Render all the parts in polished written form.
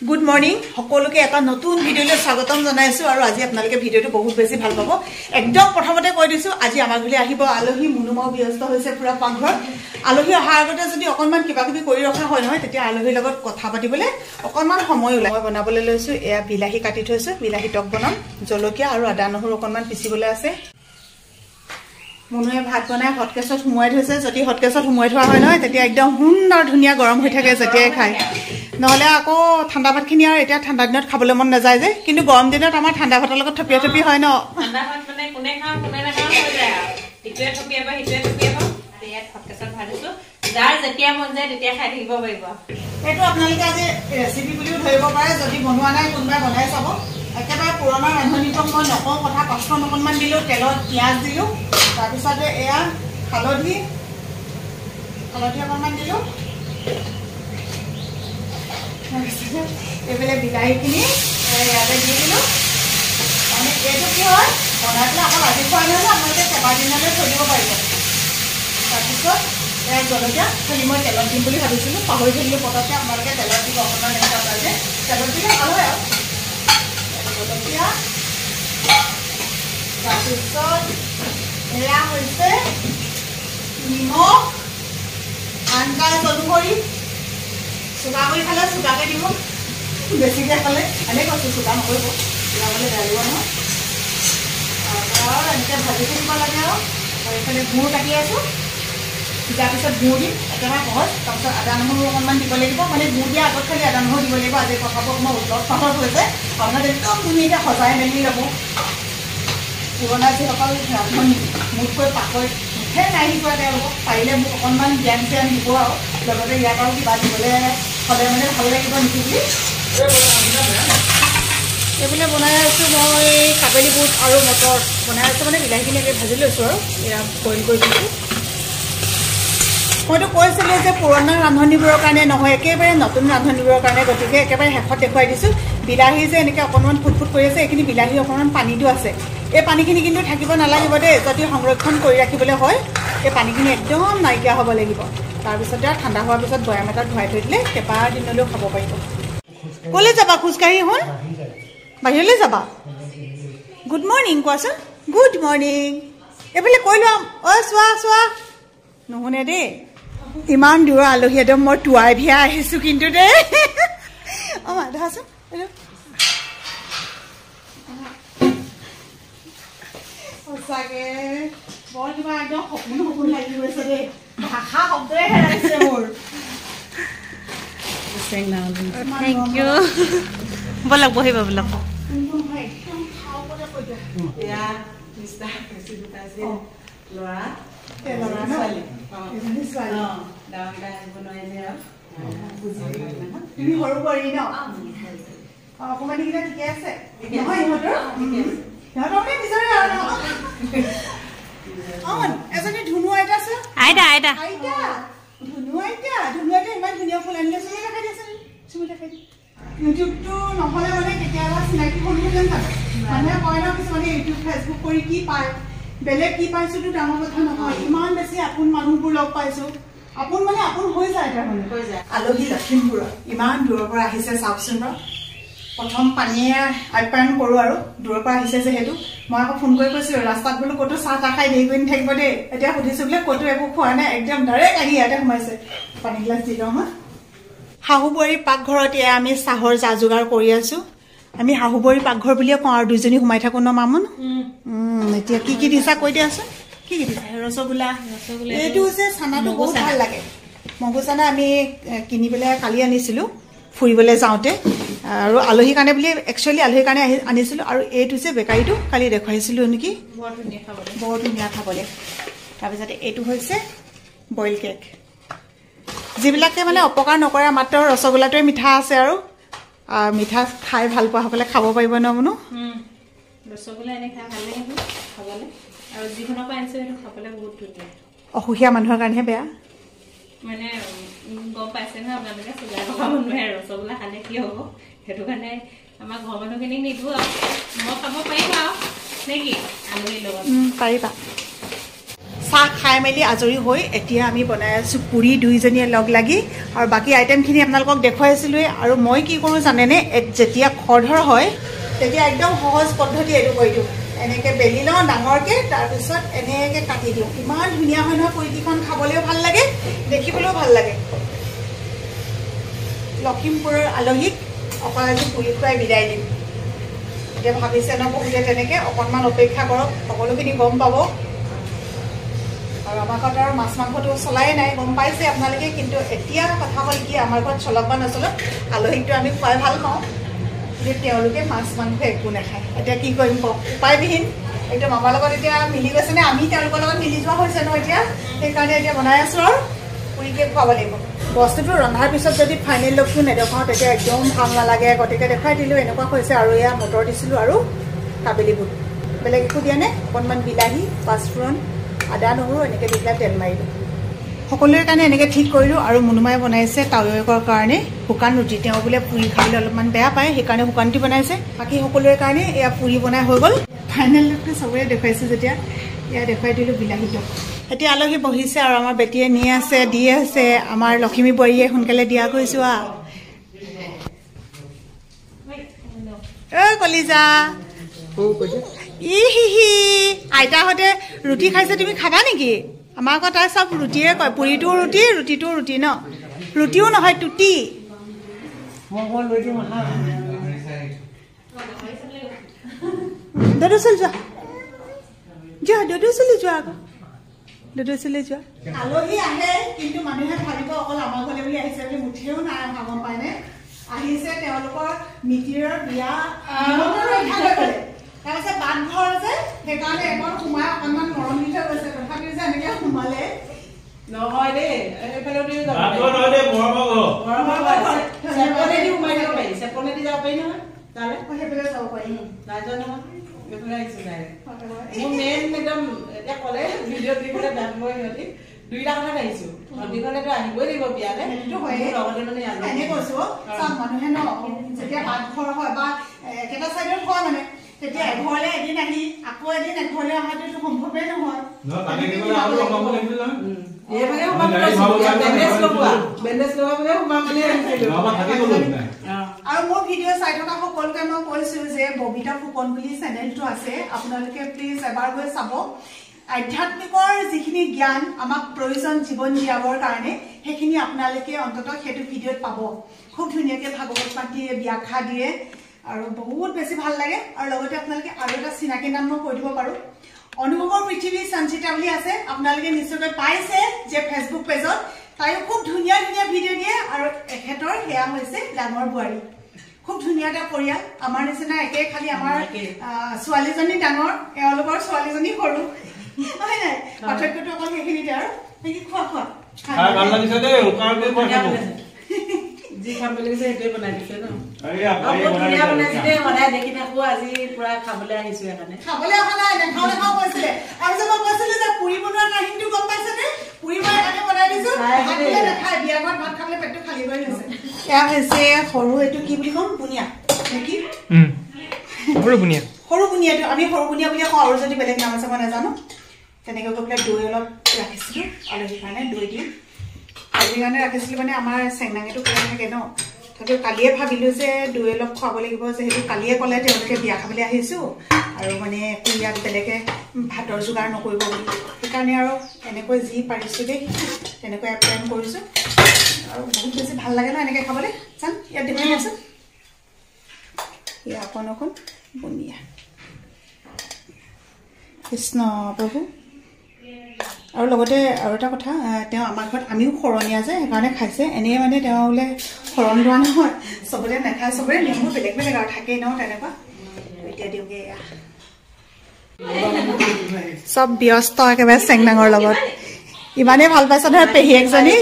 Good morning. সকলোকে এটা নতুন ভিডিওলৈ স্বাগতম জনাইছো আৰু আজি আপোনালোকে ভিডিওটো বহুত বেছি ভাল পাব। একদম প্ৰথমতে কৈ দিছো আজি আমাৰ ঘৰলৈ আহিব আলহী মুনুমাও ব্যস্ত হৈছে পুৰা পাকঘৰ। আলহী অহাৰ আগতে যদি অকনমান কিবা কিবি কৰি ৰখা হয় নহয় তেতিয়া আলহীৰ লগত কথা পাতিবলৈ অকনমান সময় ওলাই। মই বনাবলৈ লৈছো এয়া বিলাহী কাটি থৈছো, বিলাহী টক বনাম, জলকীয়া আৰু আদা নহৰু অকনমান পিচিবলৈ আছে। মুনুয়ে ভাত বনাই হটকেছত সুমুৱাই থৈছে। যদি হটকেছত সুমুৱাই থোৱা হয় নহয় তেতিয়া একদম সুন্দৰ ধুনীয়া গৰম হৈ থাকে যেতিয়াই খায়। নহলে আকৌ ঠাণ্ডা ভাতখিনি আৰু এতিয়া ঠাণ্ডা দিনত খাবলৈ মন নাযায় যে, কিন্তু গৰম দিনত আমাৰ ঠাণ্ডা ভাতৰ লগত থপিয়া থপি হয় ন। ঠাণ্ডা ভাত মানে কোনে খাওঁ কোনে নাখাওঁ হৈ যায় আৰু ইটোৱে থপিয়াব সিটোৱে থপিয়াব। আৰু ইয়াত হটকেছত ভাত দিছো, যাৰ যেতিয়া মন যায় তেতিয়া খাই থাকিব পাৰিব। এইটো আপোনালোকে আজি ৰেচিপি বুলিও ধৰিব পাৰে, যদি বনোৱা নাই কোনোবাই বনাই চাব। একেবাৰে পুৰণা ৰান্ধনিটো মই নকওঁ কথা, পাঁচফোৰণ অকণমান দিলোঁ, তেলত পিঁয়াজ দিলোঁ, তাৰপিছতে এয়া হালধি অকণমান দিলোঁ, তাৰপিছতে এইফালে বিলাহীখিনি ইয়াতে দি দিলোঁ। মানে এইটো কি হয় বনাই পেলাই আকৌ ৰাতি খোৱা নহয়, আপোনালোকে কেইবাদিনলৈ থৈ দিব পাৰিব। তাৰপিছত জলকীয়া খালি মই তেলত দিম বুলি ভাবিছিলোঁ, পাহৰি থাকিলোঁ পটককৈ। আপোনালোকে তেলত দিব অকণমান এনেকুৱা পাৰিলে, তেলত দিলে ভাল হয় আৰু জলকীয়া। তাৰপিছত এয়া হৈছে নিমখ, আন্দাজ অনুসৰি। চুগা কৰি খালে চুগাকে দিব, বেছিকৈ খালে এনেই কৈছোঁ চুগা নকৰিব, চুগা খালে বেয়া লাগিব নহয়। তাৰপৰা এনেকৈ ভাজি থাকিব লাগে আৰু এইফালে গুড় কাটি আছোঁ, সিজাৰ পিছত গুড় দিম, একেবাৰে সহজ। তাৰপিছত আদা নহৰু অকণমান দিব লাগিব, মানে গুড় দিয়া আগত খালি আদা নহৰু দিব লাগিব। আজি কথাবোৰ অকণমান উল্লত পাহৰ হৈছে, আপোনাক একদম ধুনীয়াকৈ সজাই মেলি ল'ব। পুৰণা যিসকল ৰান্ধনি মোতকৈ পাকৈত মুঠে নাই শিকোৱা তেওঁলোকক পাৰিলে মোক অকণমান জ্ঞান জ্ঞান দিব আৰু লগতে ইয়াত আৰু কিবা দিবলৈ হ'লে মানে ভাল লাগিব নেকি বুলি। এইবিলাক বনাই আছোঁ মই কাবেলি বুট আৰু মটৰ বনাই আছোঁ, মানে বিলাহীখিনি একে ভাজি লৈছোঁ আৰু এয়া বইল কৰি দিছোঁ। মইতো কৈছিলোঁ যে পুৰণা ৰান্ধনিবোৰৰ কাৰণে নহয়, একেবাৰে নতুন ৰান্ধনিবোৰৰ কাৰণে, গতিকে একেবাৰে শেষত দেখুৱাই দিছোঁ। বিলাহী যে এনেকৈ অকণমান ফুটফুট কৰি আছে, এইখিনি বিলাহী অকণমান পানীটো আছে। এই পানীখিনি কিন্তু থাকিব নালাগিব দেই, যদি সংৰক্ষণ কৰি ৰাখিবলৈ হয় এই পানীখিনি একদম নাইকিয়া হ'ব লাগিব। তাৰপিছতে আৰু ঠাণ্ডা হোৱাৰ পিছত বৈয়াম এটাত ভৰাই থৈ দিলে কেইবাদিনলৈও খাব পাৰিব। ক'লৈ যাবা খোজকাঢ়ি? শুন, বাহিৰলৈ যাবা? গুড মৰ্ণিং কোৱাচোন। গুড মৰ্ণিং এইফালে কৈ লোৱা। অ' চোৱা চোৱা, নুশুনে দেই। ইমান দূৰৰ আলহী একদম মই টুৱাই ভিয়াই আহিছোঁ কিন্তু দেই। অঁ ধৰাচোন, সঁচাকে বৰ কিবা একদম সপোন সপোন লাগি গৈছে দেই। ভাষা শব্দই হেৰাইছে মোৰ। Thank you. বলক বহিব বলক। তুমি সৰু কৰি ন অকণমানিকেইটা ঠিকে আছে নহয়? ইহঁতৰ মানে নিজৰে আৰু এজনী ধুনু আইতা আছে। আইতা আইতা আইতা ধুনু আইতা, ধুনু আইতা ইমান ধুনীয়া ফুল আনিলে। চুমি দেখাই দিয়াচোন, চুমি দেখাই দিয়া। ইউটিউবটো নহ'লে মানে কেতিয়াবা চিনাকি হ'লো যেন থাকে। মানুহে কয় ন কিছুমানে ইউটিউব ফেচবুক কৰি কি পায়, বেলেগ কি পাইছোতো ডাঙৰ কথা নহয়। ইমান বেছি আপোন মানুহবোৰ লগ পাইছোঁ। আপোন মানে আপোন হৈ যায় তাৰমানে। আলহী লখিমপুৰৰ ইমান দূৰৰ পৰা আহিছে চাওকচোন বাৰু। প্ৰথম পানীয়ে আপ্যায়ন কৰোঁ আৰু দূৰৰ পৰা আহিছে যিহেতু। মই আকৌ ফোন কৰি কৈছিলোঁ ৰাস্তাত বোলো ক'তো চাহ তাহ খাই দেৰি কৰি নাথাকিব দেই। এতিয়া সুধিছোঁ বোলে ক'তো একো খোৱা নাই, একদম ডাইৰেক্ট আহি ইয়াতে সোমাইছে। পানী গিলাচ দি লওঁ হা। শাহু বোৱাৰী পাকঘৰত এয়া আমি চাহৰ যা যোগাৰ কৰি আছোঁ। আমি শাহু বোৱাৰী পাকঘৰ বুলিয়ে কওঁ আৰু দুইজনী সোমাই থাকোঁ ন মামুন। এতিয়া কি কি দিছা কৈ দিয়াচোন। কি কি দিছা? ৰসগোল্লা। এইটো হৈছে চানাটো বহুত ভাল লাগে। মগু চানা আমি কিনি পেলাই কালি আনিছিলোঁ ফুৰিবলৈ যাওঁতে, আৰু আলহীৰ কাৰণে বুলি একচুৱেলি আলহীৰ কাৰণে আনিছিলোঁ। আৰু এইটো যে বেকাৰীটো কালি দেখুৱাইছিলোঁ নেকি, বৰ ধুনীয়া খাবলৈ। তাৰপিছতে এইটো হৈছে বইল কেক। যিবিলাকে মানে অপকাৰ নকৰে, মাত্ৰ ৰসগোল্লাটোৱে মিঠা আছে আৰু মিঠা খাই ভাল পোৱাসকলে খাব পাৰিব ন মুনু? ৰসগোল্লা এনে খাই ভাল লাগে খাবলৈ, আৰু যিখনৰ পৰা আনিছোঁ সেইটো খাবলৈ বহুত ধুনীয়া। অসুখীয়া মানুহৰ কাৰণেহে বেয়া, মানে গম পাইছে নহয় আপোনালোকে, চুগাৰ থকা মানুহে ৰসগোল্লা খালে কি হ'ব। সেইটো কাৰণে আমাৰ ঘৰৰ মানুহখিনিক নিদিওঁ আৰু মই খাব পাৰিম আৰু নে কি আলহীৰ লগত? পাৰিবা। চাহ খাই মেলি আজৰি হৈ এতিয়া আমি বনাই আছোঁ পুৰি দুইজনীয়ে লগ লাগি আৰু বাকী আইটেমখিনি আপোনালোকক দেখুৱাইছিলোঁৱেই আৰু মই কি কৰোঁ জানেনে যেতিয়া খৰধৰ হয় তেতিয়া একদম সহজ পদ্ধতি এইটো কৰি দিওঁ এনেকৈ বেলি লওঁ ডাঙৰকৈ তাৰপিছত এনেকৈ কাটি দিওঁ ইমান ধুনীয়া হয় নহয় পুৰিকেইখন খাবলৈও ভাল লাগে দেখিবলৈও ভাল লাগে লখিমপুৰৰ আলহীক অকল আজি পুৰি খুৱাই বিদায় দিম এতিয়া ভাবিছে ন বহুতে তেনেকৈ অকণমান অপেক্ষা কৰক সকলোখিনি গম পাব আৰু আমাৰ ঘৰত আৰু মাছ মাংসটো চলাই নাই গম পাইছে আপোনালোকে কিন্তু এতিয়া কথা হ'ল কি আমাৰ ঘৰত চলক বা নচলক আলহীকটো আমি খুৱাই ভাল পাওঁ কিন্তু তেওঁলোকে মাছ মাংস একো নাখায় এতিয়া কি কৰিম কওক উপায়বিহীন একদম আমাৰ লগত এতিয়া মিলি গৈছে নে আমি তেওঁলোকৰ লগত মিলি যোৱা হৈছে ন এতিয়া সেইকাৰণে এতিয়া বনাই আছোঁ আৰু পুৰিকে খুৱাব লাগিব বস্তুটো ৰন্ধাৰ পিছত যদি ফাইনেল লুকটো নেদেখাওঁ তেতিয়া একদম ভাল নালাগে গতিকে দেখুৱাই দিলোঁ এনেকুৱা হৈছে আৰু এয়া মটৰ দিছিলোঁ আৰু কাবেলি বুট বেলেগ একো দিয়া নাই অকণমান বিলাহী পাঁচফোৰণ আদা নহৰু এনেকৈ দি পেলাই তেল মাৰিলোঁ সকলোৰে কাৰণে এনেকৈ ঠিক কৰিলোঁ আৰু মুনুমাই বনাইছে তাৱৈয়েকৰ কাৰণে শুকান ৰুটি তেওঁ বোলে পুৰি খাবলৈ অলপমান বেয়া পায় সেইকাৰণে শুকান ৰুটি বনাইছে বাকী সকলোৰে কাৰণে এয়া পুৰি বনাই হৈ গ'ল ফাইনেল লুকটো চবৰে দেখুৱাইছোঁ যেতিয়া এয়া দেখুৱাই দিলোঁ বিলাহীটো এতিয়া আলহী বহিছে আৰু আমাৰ বেটীয়ে নি আছে দি আছে আমাৰ লখিমী বোৱাৰীয়ে সোনকালে দিয়া কৈছোঁ কলিজা ই আইতাহঁতে ৰুটি খাইছে তুমি খাবা নেকি আমাৰ আকৌ তাই চব ৰুটিয়ে কয় পুৰিটোও ৰুটি ৰুটিটোও ৰুটি ন ৰুটিও নহয় টুটি দদু চলি যোৱা যোৱা দদু চলি যোৱা আকৌ দদু চলি যোৱা আলহী আহে কিন্তু মানুহে ভাবিব অকল আমাৰ ঘৰলৈ বুলি আহিছে বুলি মুঠিও নাই অহা গম পায়নে আহিছে তেওঁলোকৰ মিতিৰৰ বিয়া তাৰপিছত বাটঘৰ যে সেইকাৰণে এবাৰ সোমাই অকণমান মৰম দি থৈ গৈছে তথাপিও যে এনেকৈ সোমালে নহয় দেই দুইটা কথা আহিছো নদীখনেতো আহিবই লাগিব বিয়ালে এনে কৈছো চব মানুহে ন যেতিয়া বাটঘৰ হয় বা একেটা চাইডত হয় মানে তেতিয়া এঘৰলে এদিন আহি আকৌ এদিন এঘৰলে অহাটো সম্ভৱেই নহয় আৰু মোৰ ভিডিঅ' চাই থকা সকলোকে মই কৈছো যে ববিতা ফুকন বুলি চেনেলটো আছে আপোনালোকে প্লিজ এবাৰ গৈ চাব আধ্যাত্মিকৰ যিখিনি জ্ঞান আমাক প্ৰয়োজন জীৱন জীয়াবৰ কাৰণে সেইখিনি আপোনালোকে অন্ততঃ সেইটো ভিডিঅ'ত পাব খুব ধুনীয়াকৈ ভাগৱত পাঠ দিয়ে ব্যাখ্যা দিয়ে আৰু বহুত বেছি ভাল লাগে আৰু লগতে আপোনালোকে আৰু এটা চিনাকি নাম মই কৈ দিব পাৰোঁ অনুভৱৰ পৃথিৱী সঞ্চিতা বুলি আছে আপোনালোকে নিশ্চয়কৈ পাইছে যে ফেচবুক পেজত তাইও খুব ধুনীয়া ধুনীয়া ভিডিঅ' দিয়ে আৰু এখেতৰ সেয়া হৈছে ডাঙৰ বোৱাৰী খুব ধুনীয়া এটা পৰিয়াল আমাৰ নিচিনা একে খালি আমাৰ ছোৱালীজনী ডাঙৰ এওঁলোকৰ ছোৱালীজনী সৰু হয় নাই পাৰ্থক্যটো অকল সেইখিনিতে আৰু নেকি খোৱা খোৱা ভাল লাগিছে দেই যি খাম বুলি কৈছে সেইটোৱে বনাই দিছে ন ধুনীয়া বনাইছে দেই সদায় দেখি থাকো আজি পুৰা খাবলৈ আহিছো সেইকাৰণে খাবলৈ অহা নাই দেখাও দেখাও কৈছিলে আৰু যে মই কৈছিলো যে পুৰি বনোৱাৰ কাহিনীটো গম পাইছেনে পুৰি মই এটাকে বনাই দিছো দেখাই বিয়া ঘৰত ভাত খাবলৈ পেটটো খালী হৈ গৈছে এয়া হৈছে সৰু এইটো কি বুলি ক'ম বুনিয়া নেকি সৰু বুনিয়া আমি সৰু বুনিয়া বুলি কওঁ আৰু যদি বেলেগ নাম আছে মই নাজানো তেনেকৈ গৈ পেলাই দৈ অলপ ৰাখিছিলোঁ আলহীৰ কাৰণে দৈ দিম আজিৰ কাৰণে ৰাখিছিলোঁ মানে আমাৰ চেংনাঙিটো খোলা থাকে ন তথাপিও কালিয়ে ভাবিলোঁ যে দৈ অলপ খুৱাব লাগিব যিহেতু কালিয়ে ক'লে তেওঁলোকে বিয়া খাবলৈ আহিছোঁ আৰু মানে ইয়াত বেলেগে ভাতৰ যোগাৰ নকৰিব বুলি সেইকাৰণে আৰু এনেকৈ যি পাৰিছোঁ দেই তেনেকৈ এপ্লেন কৰিছোঁ আৰু বহুত বেছি ভাল লাগে ন এনেকৈ খাবলৈ চাম ইয়াত দেখুৱাই আছোঁ ইয়াত অকণ অকণ বুনিয়া কৃষ্ণ প্ৰভু আৰু লগতে আৰু এটা কথা তেওঁ আমাৰ ঘৰত আমিও শৰণীয়া যে সেইকাৰণে খাইছে এনেই মানে তেওঁ বোলে শৰণ লোৱা নহয় চবতে নাখায় চবৰে নিয়মবোৰ বেলেগ বেলেগ আৰু থাকেই ন তেনেকুৱা এতিয়া দিওঁগে এয়া চব ব্যস্ত একেবাৰে চেংনাঙৰ লগত ইমানেই ভাল পাইছে ধৰ পেহীয়েকজনী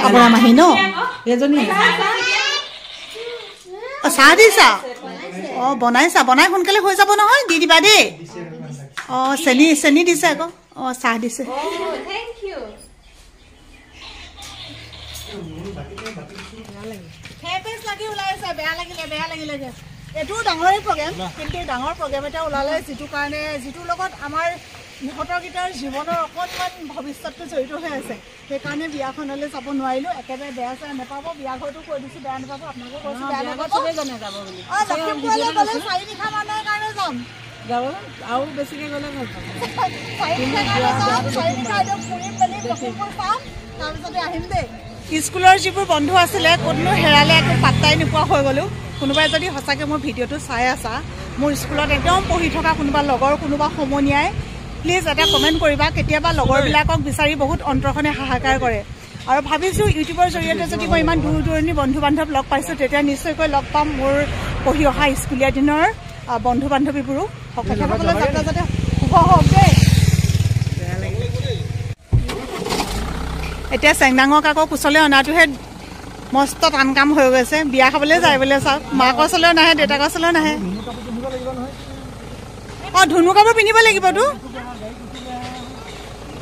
আপোনাৰ মাহী ন চাহ দিছা বনাইছা বনাই সোনকালে হৈ যাব নহয় দি দিবা দেই চেনি দিছে আকৌ চাহ দিছে বেয়া লাগিলে এইটো ডাঙৰে প্ৰগ্ৰেম কিন্তু ডাঙৰ প্ৰগ্ৰেম এটা ওলালে যিটোৰ লগত আমাৰ ইহঁতৰকেইটাৰ জীৱনৰ অকণমান ভৱিষ্যতটো জড়িত হৈ আছে সেইকাৰণে বিয়াখনলৈ যাব নোৱাৰিলোঁ একেবাৰে বেয়া চেয়া নাপাব বিয়া ঘৰটো কৈ দিছোঁ বেয়া নাপাব আপোনালোকে কৈছোঁ বেয়া নাপাব লখিমপুৰলৈ গ'লে 4 নিশা মানৰ কাৰণে যাম যাব আৰু বেছিকৈ গ'লে ভাল পাম 4 নিশা একদম ফুৰিম মেলি লখিমপুৰ চাম তাৰপিছতে আহিম দেই স্কুলৰ যিবোৰ বন্ধু আছিলে ক'তনো হেৰালে একো পাত্তাই নোপোৱা হৈ গ'লোঁ কোনোবাই যদি সঁচাকৈ মোৰ ভিডিঅ'টো চাই আছা মোৰ স্কুলত একদম পঢ়ি থকা কোনোবা লগৰ কোনোবা সমনীয়াই প্লিজ এটা কমেণ্ট কৰিবা কেতিয়াবা লগৰবিলাকক বিচাৰি বহুত অন্তৰখনে হাহাকাৰ কৰে আৰু ভাবিছোঁ ইউটিউবৰ জৰিয়তে যদি মই ইমান দূৰ দূৰণি বন্ধু বান্ধৱ লগ পাইছোঁ তেতিয়া নিশ্চয়কৈ লগ পাম মোৰ পঢ়ি অহা স্কুলীয়া দিনৰ বন্ধু বান্ধৱীবোৰো সকলোসকলে যাতে যাতে শুভ হওক দেই এতিয়া চেংডাঙক আকৌ কোচলৈ অনাটোহে মস্ত টান কাম হৈ গৈছে বিয়া খাবলৈ যায় বোলে চাওক মাকৰ ওচৰলৈও নাহে দেউতাকৰ ওচৰলৈও নাহে অঁ ধুনু কাপোৰ পিন্ধিব লাগিবতো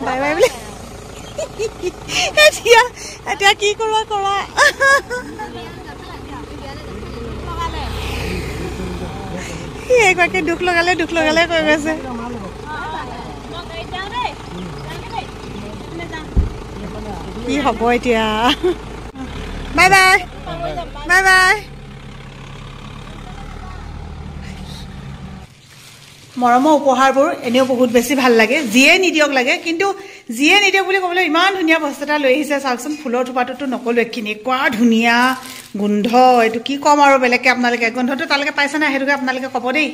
বাই বাই বুলি এতিয়া কি কৰা এইগৰাকী দুখ লগালে কৈ গৈছে কি হ'ব এতিয়া বাই বাই বাই বাই মৰমৰ উপহাৰবোৰ এনেও বহুত বেছি ভাল লাগে যিয়ে নিদিয়ক লাগে কিন্তু যিয়ে নিদিয়ক বুলি ক'বলৈ ইমান ধুনীয়া বস্তু এটা লৈ আহিছে চাওকচোন ফুলৰ থোপাটোতো নক'লোৱে কেনেকুৱা ধুনীয়া গোন্ধ এইটো কি ক'ম আৰু বেলেগকৈ আপোনালোকে গোন্ধটো তালৈকে পাইছে নাই সেইটোকে আপোনালোকে ক'ব দেই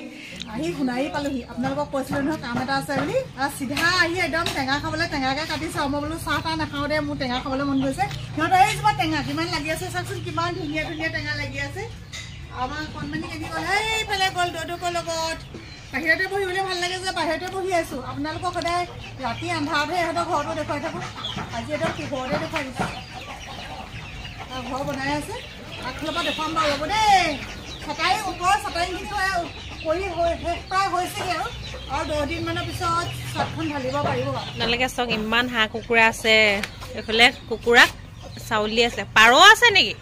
আহি শুনাই পালোহি আপোনালোকক কৈছিলোঁ নহয় কাম এটা আছে বুলি চিধা আহি একদম টেঙা খাবলৈ টেঙাকৈ কাটিছে মই বোলো চাহ তাহ নাখাওঁ দে মোৰ টেঙা খাবলৈ মন গৈছে সিহঁতৰ এই কিবা টেঙা কিমান লাগি আছে চাওকচোন কিমান ধুনীয়া ধুনীয়া টেঙা লাগি আছে আমাৰ কণমানি কেনি গ'ল এইফালে গ'ল দৌদকৰ লগত বাহিৰতে বহিবলৈ ভাল লাগে যে বাহিৰতে বহি আছোঁ আপোনালোকক সদায় ৰাতি আন্ধাৰতহে ইহঁতৰ ঘৰটো দেখুৱাই থাকোঁ আজি একদম পোহৰতে দেখুৱাই দিছোঁ ঘৰ বনাই আছে আগফালৰ পৰা দেখুৱাম বাৰু ৰ'ব দেই চটাই ওপৰৰ চটাইখিনি কৰি শেষ প্ৰায় হৈছেগৈ আৰু 10 দিনমানৰ পিছত চাটখন ঢালিব পাৰিব আপোনালোকে চাওক ইমান হাঁহ কুকুৰা আছে এইফালে কুকুৰাক চাউলি আছে পাৰ আছে নেকি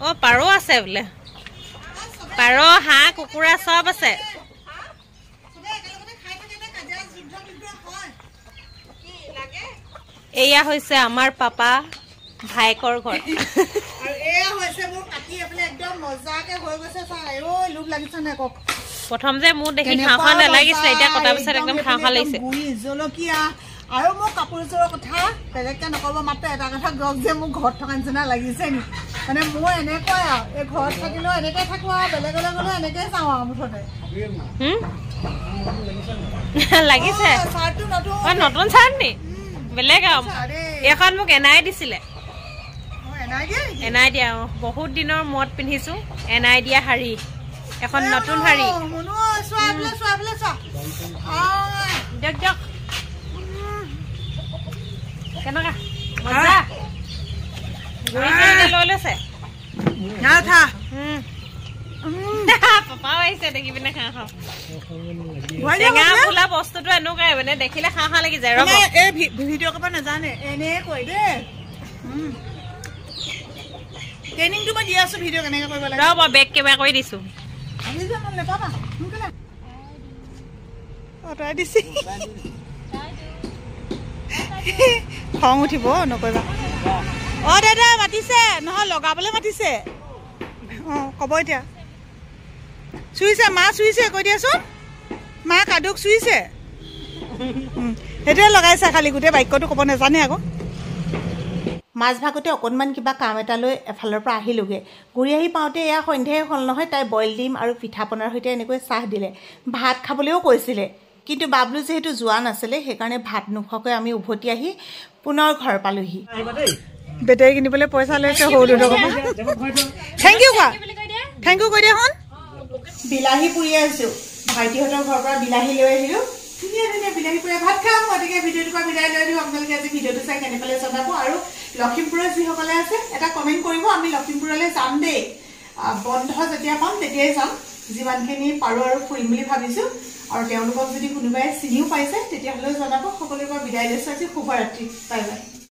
অঁ পাৰ আছে বোলে পাৰ হাঁহ কুকুৰা চব আছে এয়া হৈছে আমাৰ পাপা ভাইকৰ ঘৰ প্ৰথম যে মোৰ দেখি খাওঁ খাওঁ নালাগিছে এতিয়া কটা পিছত একদম খাওঁ খাওঁ লাগিছে জলকীয়া আৰু মোৰ কাপোৰযোৰৰ কথা বেলেগকৈ নক'ব মাত্ৰ এটা কথা গওক যে মোৰ ঘৰত থকা নিচিনা লাগিছে নি মানে মোৰ এনেকুৱাই আৰু এই ঘৰত থাকিলেও এনেকৈ থাকোঁ আৰু বেলেগলৈ গ'লেও এনেকৈ যাওঁ আৰু মুঠতে লাগিছে নতুন চাৰ্ট নি বেলেগ এইখন মোক এনাই দিছিলে এনাই দিয়া বহুত দিনৰ মূৰত পিন্ধিছো এনাই দিয়া শাৰী এখন নতুন শাৰী দিয়ক দিয়ক কেনেকুৱা মজা লৈ লৈছে পাপাও আহিছে দেখি পিনে খাওঁ খাওঁ টেঙা ফুলা বস্তুটো এনেকুৱাই মানে দেখিলে খাওঁ খাওঁ লাগি যায় ৰ'ব এই ভিডিঅ' কৰিব নাজানে এনে কৈ দেই ট্ৰেইনিংটো মই দি আছো ভিডিঅ' কেনেকৈ কৰিব লাগে ৰ'ব বেক কেমেৰা কৰি দিছোঁ অঁতৰাই দিছে খং উঠিব নকৰিবা অঁ দাদা মাতিছে নহয় লগাবলৈ মাতিছে অঁ ক'ব এতিয়া চুইছে মা চুইছে কৈ দিয়াচোন মা কাদুক চুইছে সেইটোৱে লগাইছে খালি গোটেই বাক্যটো ক'ব নাজানে আকৌ মাছ ভাগতে অকণমান কিবা কাম এটা লৈ এফালৰ পৰা আহিলোগৈ ঘূৰি আহি পাওঁতে এয়া সন্ধিয়াই হ'ল নহয় তাই বইল ডিম আৰু পিঠা পনাৰ সৈতে এনেকৈ চাহ দিলে ভাত খাবলৈও কৈছিলে কিন্তু বাবলু যিহেতু যোৱা নাছিলে সেইকাৰণে ভাত নোখোৱাকৈ আমি উভতি আহি পুনৰ ঘৰ পালোহি বেটেৰী কিনিবলৈ পইচা লৈছে সৰু দুটকা থেংক ইউ কোৱা থেংক ইউ কৈ দিয়া শুন বিলাহী পুৰি আছোঁ ভাইটিহঁতৰ ঘৰৰ পৰা বিলাহী লৈ আহিলোঁ ধুনীয়া ধুনীয়া বিলাহী পুৰি ভাত খাম গতিকে ভিডিঅ'টোৰ পৰা বিদায় লৈ দিওঁ আপোনালোকে আজি ভিডিঅ'টো চাই কেনে পালে জনাব আৰু লখিমপুৰত যিসকলে আছে এটা কমেণ্ট কৰিব আমি লখিমপুৰলৈ যাম দেই বন্ধ যেতিয়া পাম তেতিয়াই যাম যিমানখিনি পাৰোঁ আৰু ফুৰিম বুলি ভাবিছোঁ আৰু তেওঁলোকক যদি কোনোবাই চিনিও পাইছে তেতিয়াহ'লেও জনাব সকলোৰে পৰা বিদায় লৈছোঁ আজি শুভৰাত্ৰি বাই বাই